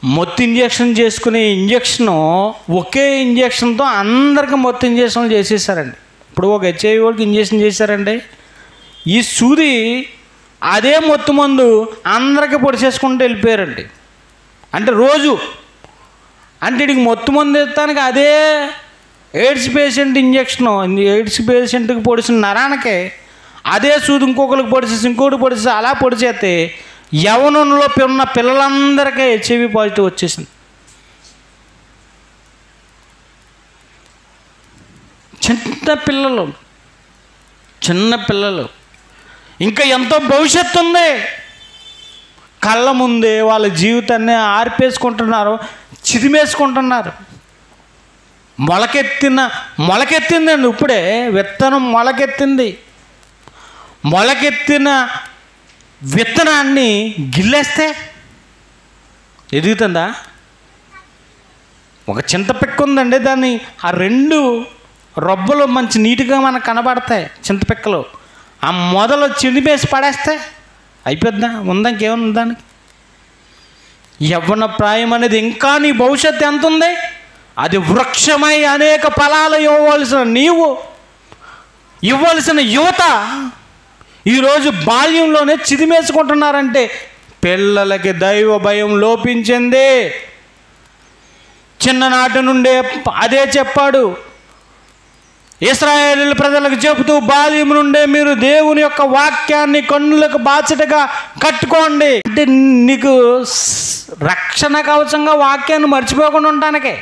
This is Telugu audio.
మొత్తం ఇంజక్షన్ చేసుకునే ఇంజక్షను ఒకే ఇంజక్షన్తో అందరికీ మొత్తం ఇంజక్షన్లు చేసేసారండి. ఇప్పుడు ఒక హెచ్ఐవి వాడికి ఇంజక్షన్ చేశారండి, ఈ సూది అదే మొత్తం మందు అందరికీ పొడిచేసుకుంటూ వెళ్ళిపోయారండి. అంటే రోజు అంటే వీడికి మొత్తం మందు ఇస్తానికి అదే ఎయిడ్స్ పేషెంట్ ఇంజక్షను, ఎయిడ్స్ పేషెంట్కి పొడిచిన నరానికే అదే సూది ఇంకొకరికి పొడిచేసి ఇంకోటి పొడిచేసి అలా పొడిచేస్తే యవ్వనంలో ఉన్న పిల్లలందరికీ హెచ్ఐవి పాజిటివ్ వచ్చేసింది. చిన్న పిల్లలు ఇంకా ఎంతో భవిష్యత్తు ఉంది, కళ్ళ ముందే వాళ్ళ జీవితాన్ని ఆర్పేసుకుంటున్నారు, చిదిమేసుకుంటున్నారు. మొలకెత్తిందండి, ఇప్పుడే విత్తనం మొలకెత్తింది. మొలకెత్తిన విత్తనాన్ని గిల్లేస్తే ఎదుగుతుందా? ఒక చింతపిక్క ఉందండి, దాన్ని ఆ 2 రొబ్బలు మంచి నీట్గా మనకు కనబడతాయి చింతపిక్కలు, ఆ మొదలు చిదిమేసి పడేస్తే అయిపోద్దా? ఉందా? ఇంకేముంది దానికి? యవ్వన ప్రాయం అనేది ఇంకా నీ భవిష్యత్తు ఎంత ఉంది? అది వృక్షమై అనేక ఫలాలు ఇవ్వవలసిన నీవు, ఇవ్వవలసిన యువత ఈరోజు బాల్యంలోనే చిదిమేసుకుంటున్నారంటే పిల్లలకి దైవ భయం లోపించింది. చిన్ననాటి నుండే అదే చెప్పాడు, ఇశ్రాయేలు ప్రజలకు చెబుతూ, బాల్యం నుండే మీరు దేవుని యొక్క వాక్యాన్ని కన్నులకు బాధ్యతగా కట్టుకోండి. అంటే నీకు రక్షణ కవచంగా వాక్యాన్ని మర్చిపోకుండా ఉండటానికే.